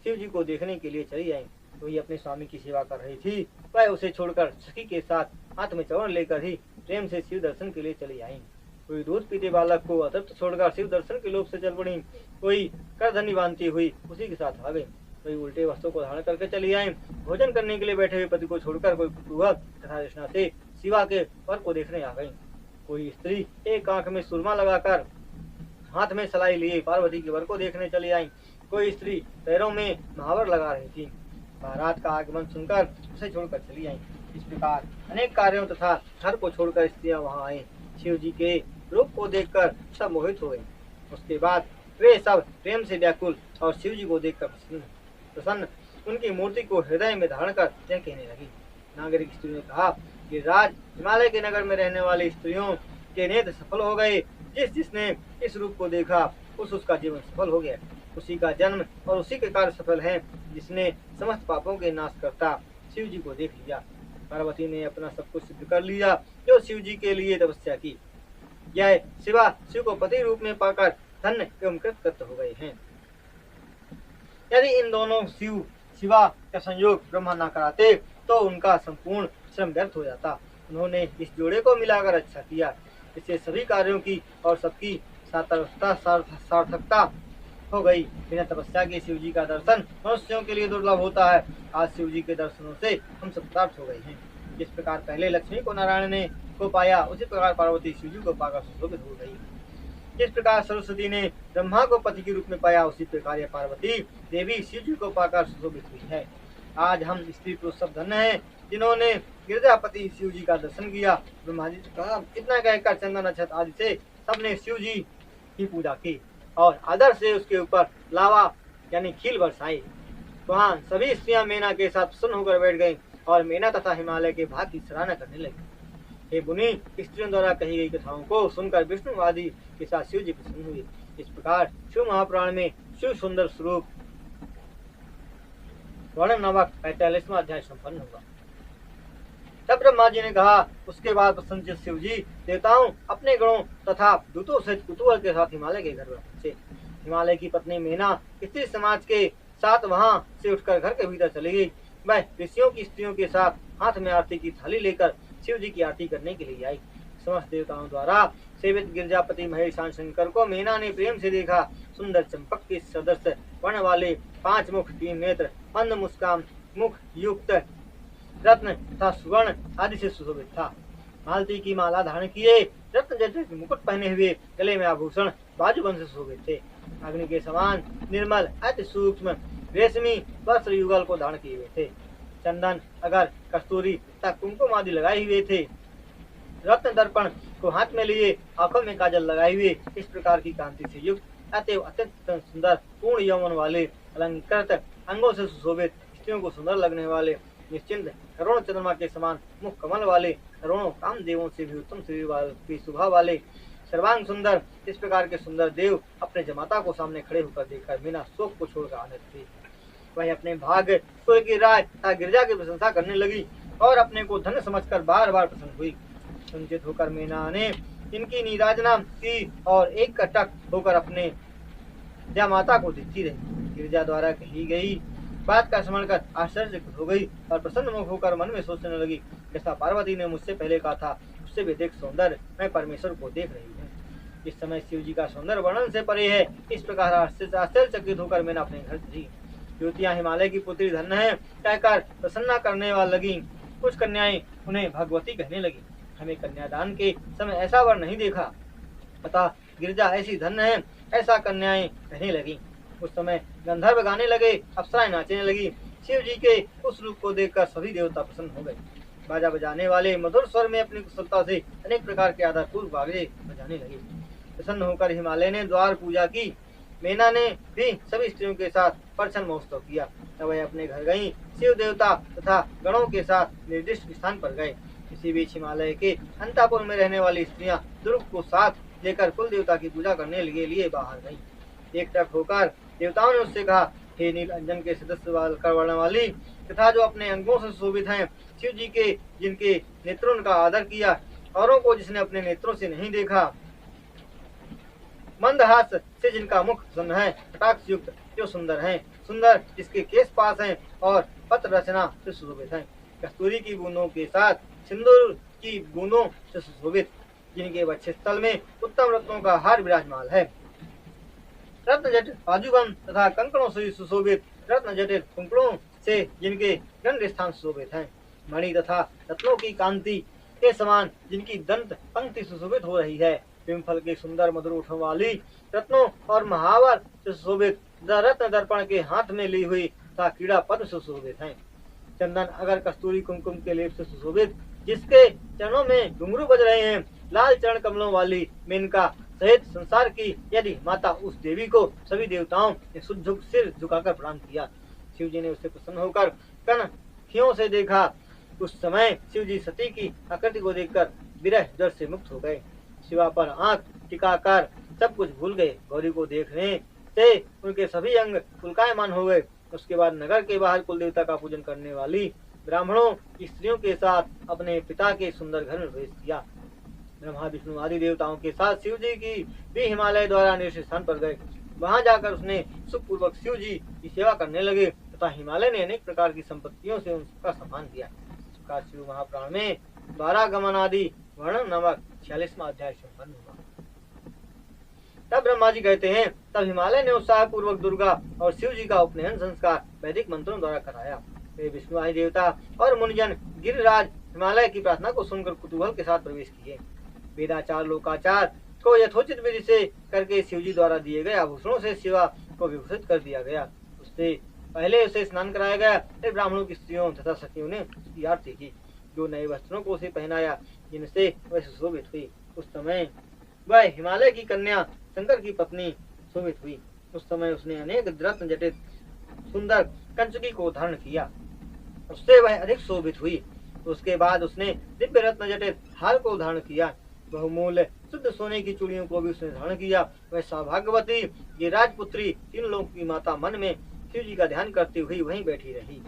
शिव जी को देखने के लिए चली आई। वही अपने स्वामी की सेवा कर रही थी, वह उसे छोड़कर सखी के साथ हाथ में चवर्ण लेकर ही प्रेम से शिव दर्शन के लिए चली आई। कोई दूध पीते बालक को अतृप्त छोड़कर शिव दर्शन के लोभ से चल पड़ी, कोई करधनी बांधती हुई उसी के साथ आ गई, कोई उल्टे वस्त्रों को धारण करके चली आई। भोजन करने के लिए बैठे हुए पति को छोड़कर कोई कुतूहल तथा तृष्णा से शिवा के वर को देखने आ गई। कोई स्त्री एक आंख में सुरमा लगाकर हाथ में सलाई लिए पार्वती के वर को देखने चली आई। कोई स्त्री पैरों में महावर लगा रही थी। बारात का आगमन सुनकर उसे छोड़कर चली आई। इस प्रकार अनेक कार्यों तथा घर को छोड़कर स्त्रियां वहां आई। शिव जी के रूप को देखकर सब मोहित हो गए। उसके बाद वे सब प्रेम से व्याकुल और शिव जी को देखकर प्रसन्न उनकी मूर्ति को हृदय में धारण कर यह कहने लगी। नागरिक स्त्री ने कहा कि राज हिमालय के नगर में रहने वाली स्त्रियों के नेत्र सफल हो गए। जिसने इस रूप को देखा उसका जीवन सफल हो गया। उसी का जन्म और उसी के कार्य सफल है, जिसने समस्त पापों के नाश करता शिव जी को देख लिया। पार्वती ने अपना सब कुछ सिद्ध कर लिया जो शिव जी के लिए तपस्या की। यह शिवा शिव को पति रूप में पाकर धन्य एवं कृत हो गए हैं। यदि इन दोनों शिवा का संयोग ब्रह्मा न कराते तो उनका संपूर्ण श्रम व्यर्थ हो जाता। उन्होंने इस जोड़े को मिलाकर अच्छा किया। इससे सभी कार्यों की और सबकी सार्थकता हो गई। बिना तपस्या के शिव जी का दर्शन मनुष्यों के लिए दुर्लभ होता है। आज शिव जी के दर्शनों से हम सब प्राप्त हो गए हैं। जिस प्रकार पहले लक्ष्मी को नारायण ने को पाया, उसी प्रकार पार्वती शिव जी को पाकर सुशोभित हो गई। जिस प्रकार सरस्वती ने ब्रह्मा को पति के रूप में पाया, उसी प्रकार यह पार्वती देवी शिव जी को पाकर सुशोभित हुई है। आज हम स्त्री पुरुष सब धन्य हैं, जिन्होंने गिरजापति शिव जी का दर्शन किया। ब्रह्मा जी ने कहा, इतना कहकर चंदन अक्षत आदि से सबने शिव जी की पूजा की और आदर से उसके ऊपर लावा यानी खील बरसाई। वहाँ सभी स्त्रियां मीना के साथ प्रसन्न होकर बैठ गईं और मीना तथा हिमालय के भाग की सराहना करने लगी। हे मुनि, स्त्रियों द्वारा कही गई कथाओं को सुनकर विष्णु आदि के साथ शिव जी प्रसन्न हुए। इस प्रकार शिव महापुराण में शिव सुंदर स्वरूप वर्णन नामक 45वां अध्याय संपन्न हुआ। तब ब्रह्मा जी ने कहा, उसके बाद प्रसन्नचित्त शिव जी देवताओं अपने गणों तथा दूतों से कुतूहल के साथ हिमालय के घर में पहुंचे। हिमालय की पत्नी मीना स्त्री समाज के साथ वहां से उठकर घर के भीतर चली गई। वह ऋषियों की स्त्रियों के साथ हाथ में आरती की थाली लेकर शिव जी की आरती करने के लिए आई। समस्त देवताओं द्वारा सेवित गिरजापति महेशान शंकर को मीना ने प्रेम से देखा। सुंदर चंपक के सदस्य वर्ण वाले 5 मुख 3 नेत्र मंद मुस्कान मुख युक्त रत्न तथा सुवर्ण आदि से सुशोभित था। मालती की माला धारण किए, रत्न जटित मुकुट पहने हुए, गले में आभूषण बाजूबंद से सुशोभित थे। अग्नि के समान निर्मल अति सूक्ष्म रेशमी वस्त्र युगल को धारण किए हुए थे। चंदन अगर कस्तूरी तथा कुमकुम आदि लगाए हुए थे। रत्न दर्पण को हाथ में लिए, आंखों में काजल लगाए हुए, इस प्रकार की कांति से युक्त अतएव अत्यंत सुंदर पूर्ण यौवन वाले अलंकृत अंगों से सुशोभित, स्त्रियों को सुंदर लगने वाले, निश्चिंत करोड़ चंद्रमा के समान मुख कमल वाले, करोड़ों कामदेवों से भी उत्तम शरीर की शोभा वाले, सर्वांग सुंदर, इस प्रकार के सुंदर देव अपने जमाता को सामने खड़े होकर देखकर बिना शोक को छोड़कर आनंद थे। वह अपने भाग्य कुल की राय तथा गिरजा की प्रशंसा करने लगी और अपने को धन्य समझकर बार बार प्रसन्न हुई। संचित होकर मीना ने इनकी नीराजना की और एक कटक होकर अपने जमाता को देखती रही। गिरजा द्वारा कही गई बात का स्मरण कर आश्चर्य हो गई और प्रसन्न मुख होकर मन में सोचने लगी, जैसा पार्वती ने मुझसे पहले कहा था उससे भी अधिक सौंदर्य मैं परमेश्वर को देख रही हूँ। इस समय शिव जी का सौंदर्य वर्णन से परे है। इस प्रकार आश्चर्यचकित होकर मैंने अपने घर चली। युवतियां हिमालय की पुत्री धन्य है कहकर प्रसन्ना करने वाली लगी। कुछ कन्याएं उन्हें भगवती कहने लगी। हमें कन्यादान के समय ऐसा वर नहीं देखा, अतः गिरजा ऐसी धन्य है, ऐसा कन्याएं कहने लगी। उस समय गंधर्व गाने लगे, अप्सराएं नाचने लगी। शिव जी के उस रूप को देखकर सभी देवता प्रसन्न हो गए। बाजा बजाने वाले मधुर स्वर में अपनी कुशलता से अनेक प्रकार के आदरपूर्व बाजे बजाने लगे। प्रसन्न होकर हिमालय ने द्वार पूजा की। मेना ने भी सभी स्त्रियों के साथ परछन महोत्सव किया। तब वह अपने घर गई। शिव देवता तथा गणों के साथ निर्दिष्ट स्थान पर गए। इसी बीच हिमालय के अंतापुर में रहने वाली स्त्रियां दुर्ग को साथ लेकर कुल देवता की पूजा करने के लिए बाहर गई। एकटक होकर देवताओं ने उससे कहा, हे नील अंजन के सदस्य करवाने वाली तथा जो अपने अंगों से सुशोभित हैं, शिव जी के जिनके नेत्रों का आदर किया, औरों को जिसने अपने नेत्रों से नहीं देखा, मंदहास से जिनका मुख प्रसन्न है, कटाक्ष युक्त जो सुंदर हैं, सुंदर जिसके केश पास हैं और पत्र रचना से सुशोभित हैं, कस्तूरी की बूंदों के साथ सिंदूर की बूंदों से सुशोभित, जिनके वक्षस्थल में उत्तम रत्नों का हार विराजमान है, रत्न जटिल बाजूबंद तथा कंकड़ों से सुशोभित, रत्न जटिल कुंकड़ों से जिनके दंड स्थान सुशोभित हैं, मणि तथा रत्नों की कांति के समान जिनकी दंत पंक्ति सुशोभित हो रही है, पिंफल के सुंदर मधुर ओठों वाली, रत्नों और महावर से सुशोभित, रत्न दर्पण के हाथ में ली हुई तथा कीड़ा पद्म से सुशोभित हैं, चंदन अगर कस्तूरी कुमकुम के लेप से सुशोभित, जिसके चरणों में घुंघरू बज रहे हैं, लाल चरण कमलों वाली मेनका सहित संसार की यदि माता उस देवी को सभी देवताओं ने सिर झुकाकर प्रणाम किया। शिव जी ने उससे प्रसन्न होकर कनखियों से देखा। उस समय शिव जी सती की आकृति को देखकर विरह जड़ से मुक्त हो गए। शिवा पर आंख टिकाकर सब कुछ भूल गए। गौरी को देखने से उनके सभी अंग पुलकायमान हो गए। उसके बाद नगर के बाहर कुल देवता का पूजन करने वाली ब्राह्मणों की स्त्रियों के साथ अपने पिता के सुंदर घर में प्रवेश किया। ब्रह्मा विष्णु आदि देवताओं के साथ शिव जी की भी हिमालय द्वारा निश्चित स्थान पर गए। वहां जाकर उसने सुखपूर्वक शिव जी की सेवा करने लगे तथा हिमालय ने अनेक प्रकार की संपत्तियों से उनका सम्मान किया। इस प्रकार शिव महापुराण में द्वारागमन आदि वर्णन नामक 46वां अध्याय संपन्न हुआ। तब ब्रह्मा जी कहते हैं, तब हिमालय ने उत्साह पूर्वक दुर्गा और शिव जी का उपनयन संस्कार वैदिक मंत्रों द्वारा कराया। वे विष्णु आदि देवता और मुनिजन गिरिराज हिमालय की प्रार्थना को सुनकर कुतूहल के साथ प्रवेश किए। वेदाचार लोकाचार को यथोचित विधि से करके शिव जी द्वारा दिए गए आभूषणों से शिवा को विभूषित कर दिया गया। उससे पहले उसे स्नान कराया गया। फिर ब्राह्मणों की स्त्रियों तथा सखियों ने उसकी आरती की। जो नए वस्त्रों को उसे पहनाया जिनसे वह सुशोभित हुई। उस समय वह हिमालय की कन्या शंकर की पत्नी शोभित हुई। उस समय उसने अनेक रत्न जटित सुंदर कंचुकी को धारण किया, उससे वह अधिक शोभित हुई। उसके बाद उसने दिव्य रत्न जटित हार को धारण किया। बहुमूल्य शुद्ध सोने की चूड़ियों को भी उसने धारण किया। वह सौभाग्यवती ये राजपुत्री तीन लोगों की माता मन में शिव जी का ध्यान करती हुई वहीं बैठी रही।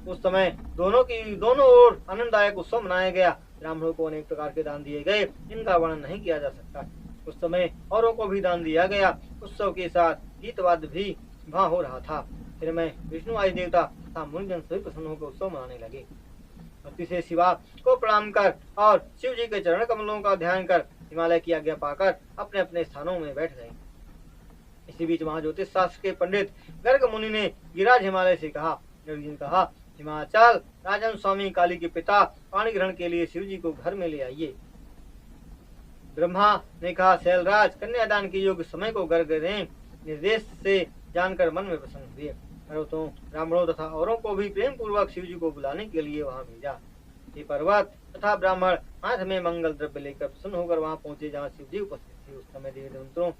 उस समय दोनों ओर आनंददायक उत्सव मनाया गया। ब्राह्मणों को अनेक प्रकार के दान दिए गए, इनका वर्णन नहीं किया जा सकता। उस समय औरों को भी दान दिया गया। उत्सव के साथ गीत वाद्य भी वहाँ हो रहा था। फिर मैं विष्णु आदि देवता तथा मुनिजन सभी प्रसन्न होकर उत्सव मनाने लगे। भक्ति से शिवा को प्रणाम कर और शिव जी के चरण कमलों का ध्यान कर हिमालय की आज्ञा पाकर अपने अपने स्थानों में बैठ गए। इसी बीच वहाँ ज्योतिष शास्त्र के पंडित गर्ग मुनि ने गिरिराज हिमालय से कहा, हिमाचल राजन स्वामी काली के पिता पाणी ग्रहण के लिए शिव जी को घर में ले आइए। ब्रह्मा ने कहा, शैलराज कन्यादान के योग्य समय को गर्ग ने निर्देश से जानकर मन में प्रसन्न हुए। पर्वतों ब्राह्मणों तथा औरों को भी प्रेम पूर्वक शिव जी को बुलाने के लिए वहां भेजा। ये पर्वत तथा ब्राह्मण हाथ में मंगल द्रव्य लेकर प्रसन्न होकर वहां पहुंचे जहाँ शिव जी उपस्थित थे। उस समय देवी देवताओं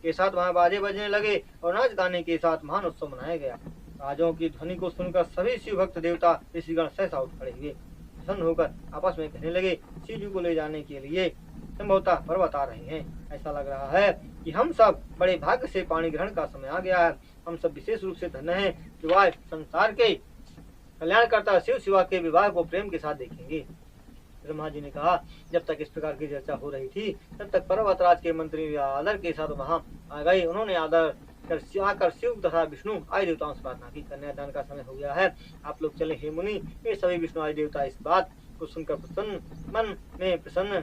के साथ वहां बाजे बजने लगे और नाच गाने के साथ महान उत्सव मनाया गया। राजों की ध्वनि को सुनकर सभी शिव भक्त देवता ऋषिगण सहसा उठ खड़े हुए। प्रसन्न होकर आपस में कहने लगे, शिव जी को ले जाने के लिए संभवतः पर्वत आ रहे हैं। ऐसा लग रहा है कि हम सब बड़े भाग्य से पाणी ग्रहण का समय आ गया है। हम सब विशेष रूप से धन्य हैं जो आज संसार के कल्याणकर्ता शिव शिवा के विवाह को प्रेम के साथ देखेंगे। ब्रह्मा जी ने कहा, जब तक इस प्रकार की चर्चा हो रही थी तब तक पर्वतराज के मंत्री आदर के साथ वहां आ गए। उन्होंने आदर आकर शिव तथा विष्णु आदि देवताओं से प्रार्थना की, कन्यादान का समय हो गया है, आप लोग चले। हे मुनि, वे सभी विष्णु आदि देवता इस बात को सुनकर मन में प्रसन्न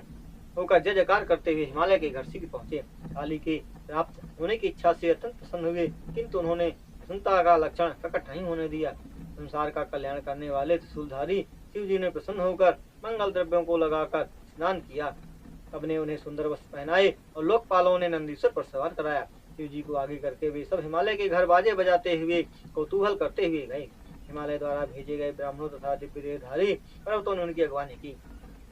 होकर जय जयकार करते हुए हिमालय के घर शीघ्र पहुंचे। काली के प्राप्त होने की इच्छा से अत्यंत प्रसन्न हुए, किंतु उन्होंने प्रसन्नता का लक्षण प्रकट नहीं होने दिया। संसार का कल्याण करने वाले त्रिशूलधारी शिव जी ने प्रसन्न होकर मंगल द्रव्यों को लगाकर स्नान किया। तब ने उन्हें सुंदर वस्त्र पहनाए और लोकपालों ने नंदीश्वर पर सवार कराया। शिव जी को आगे करके वे सब हिमालय के घर बाजे बजाते हुए कौतूहल करते हुए गए। हिमालय द्वारा भेजे गए ब्राह्मणों तथा दिव्य देहधारी पर्वतों ने उनकी अगवानी की।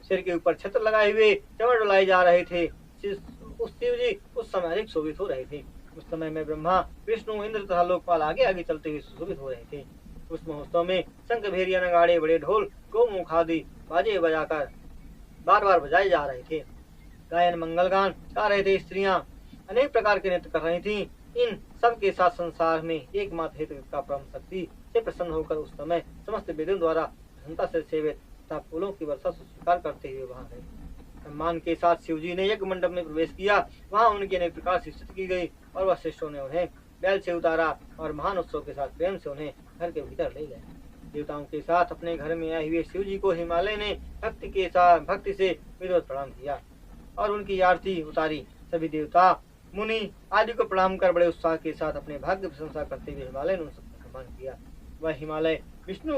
सिर के ऊपर छत्र लगाए हुए चमड़ डुलाए जा रहे थे। शिव जी उस समय अधिक शोभित हो रहे थे। उस समय में ब्रह्मा, विष्णु, इंद्र तथा लोकपाल आगे आगे चलते हुए सुशोभित हो रहे थे। उस महोत्सव में शंख, भेरिया, नगाड़े, बड़े ढोल, गोमुख आदि बाजे बजाकर बार बार बजाए जा रहे थे। गायन, मंगल गान गा रहे थे। स्त्रियां अनेक प्रकार के नृत्य कर रही थीं। इन सब के साथ संसार में एकमात्र हेतु का परम शक्ति से प्रसन्न होकर उस समय समस्त वेदों द्वारा प्रसन्नता से सेवित तथा फूलों की वर्षा से स्वीकार करते हुए वहां गए। सम्मान के साथ शिव जी ने यज्ञ मंडप में प्रवेश किया। वहां उनकी अनेक प्रकार से स्तुति की गई और वशिष्ठों ने उन्हें बैल से उतारा और महान उत्सव के साथ प्रेम से उन्हें घर के भीतर ले गए। देवताओं के साथ अपने घर में आए हुए शिव जी को हिमालय ने भक्ति से विधिवत प्रणाम किया और उनकी आरती उतारी। सभी देवता, मुनि आदि को प्रणाम कर बड़े उत्साह के साथ अपने भाग्य प्रशंसा करते हुए हिमालय ने उन सबका सम्मान किया। वह हिमालय विष्णु,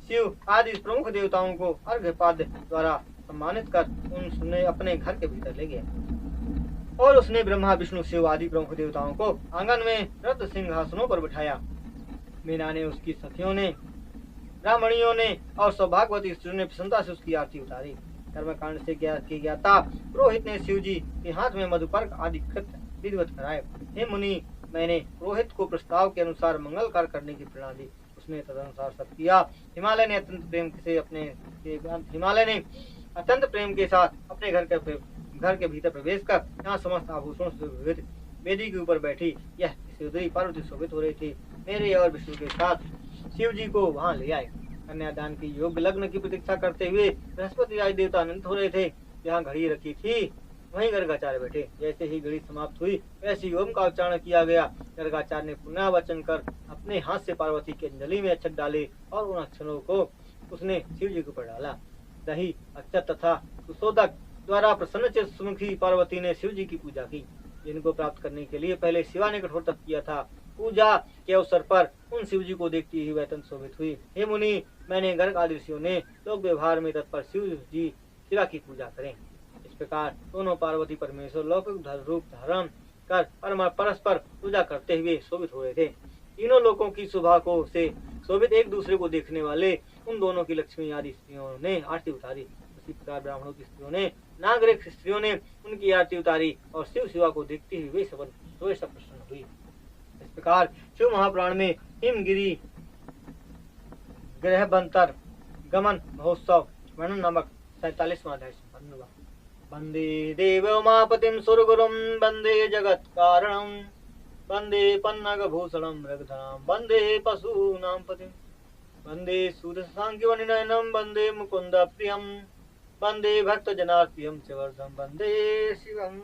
शिव आदि प्रमुख देवताओं को अर्घ्यपाद द्वारा सम्मानित कर उन्हें अपने घर के भीतर ले गया और उसने ब्रह्मा, विष्णु, शिव आदि प्रमुख देवताओं को आंगन में रत्न सिंहासनों पर बिठाया। मीना ने, उसकी सखियों ने, ब्राह्मणियों ने और सौभाग्यवती स्त्रियों ने प्रसन्नता से उसकी आरती उतारी। कर्मकांड से ज्ञाता पुरोहित ने शिव जी के हाथ में मधुपर्क आदि कृत्य विधिवत कराए। हे मुनि, मैंने पुरोहित को प्रस्ताव के अनुसार मंगल कार्य करने की प्रेरणा दी। उसने तदनुसार सब किया। हिमालय ने अत्यंत प्रेम के साथ अपने घर के भीतर प्रवेश कर यहाँ समस्त आभूषणों से विविध वेदी के ऊपर बैठी। यह सुंदरी पार्वती शोभित हो रही थी। मेरे और विष्णु के साथ शिव जी को वहां ले आए। कन्यादान की योग्य लग्न की प्रतीक्षा करते हुए बृहस्पति आदि देवता आनंदित हो रहे थे। जहाँ घड़ी रखी थी वहीं गर्गाचार्य बैठे। जैसे ही घड़ी समाप्त हुई वैसे ही ओम का उच्चारण किया गया। गर्गाचार्य ने पुनः वचन कर अपने हाथ से पार्वती की अंजलि में अक्षत डाले और उन अक्षरों को उसने शिव जी के ऊपर डाला। दही, अक्षत तथा सुशोधक द्वारा प्रसन्न सुमुखी पार्वती ने शिव जी की पूजा की, जिनको प्राप्त करने के लिए पहले शिवा ने कठोर तप किया था। पूजा के अवसर पर उन शिव जी को देखती ही वह अत्यंत शोभित हुई। हे मुनि, मैंने गर्ग आदि ऋषियों ने लोक व्यवहार में तत्पर शिवा की पूजा करें। इस प्रकार दोनों पार्वती परमेश्वर लौकिक रूप धारण कर परस्पर पूजा करते हुए शोभित हो रहे थे। तीनों लोकों की शोभा को से शोभित एक दूसरे को देखने वाले उन दोनों की लक्ष्मी आदि स्त्रियों ने आरती उतारी। उसी प्रकार ब्राह्मणों की स्त्रियों ने, नागरिक स्त्रियों ने उनकी आरती उतारी और शिव शिवा को देखते हुए सब प्रसन्न हुई। इस प्रकार शिव महापुराण में हिमगिरी ग्रहबंतर गमन महोत्सव वर्णन नामक 47वां अध्याय संपन्न हुआ। वंदे देव उमापतिं सुरगुरुं वंदे जगत कारणं वंदे पन्नग भूषणं रघुधरं वंदे पशूनां पतिं वंदे सूदशांकिवनिनयनं वंदे मुकुंद प्रियं वंदे भक्तजनार्तियं च वर्धं वंदे शिवं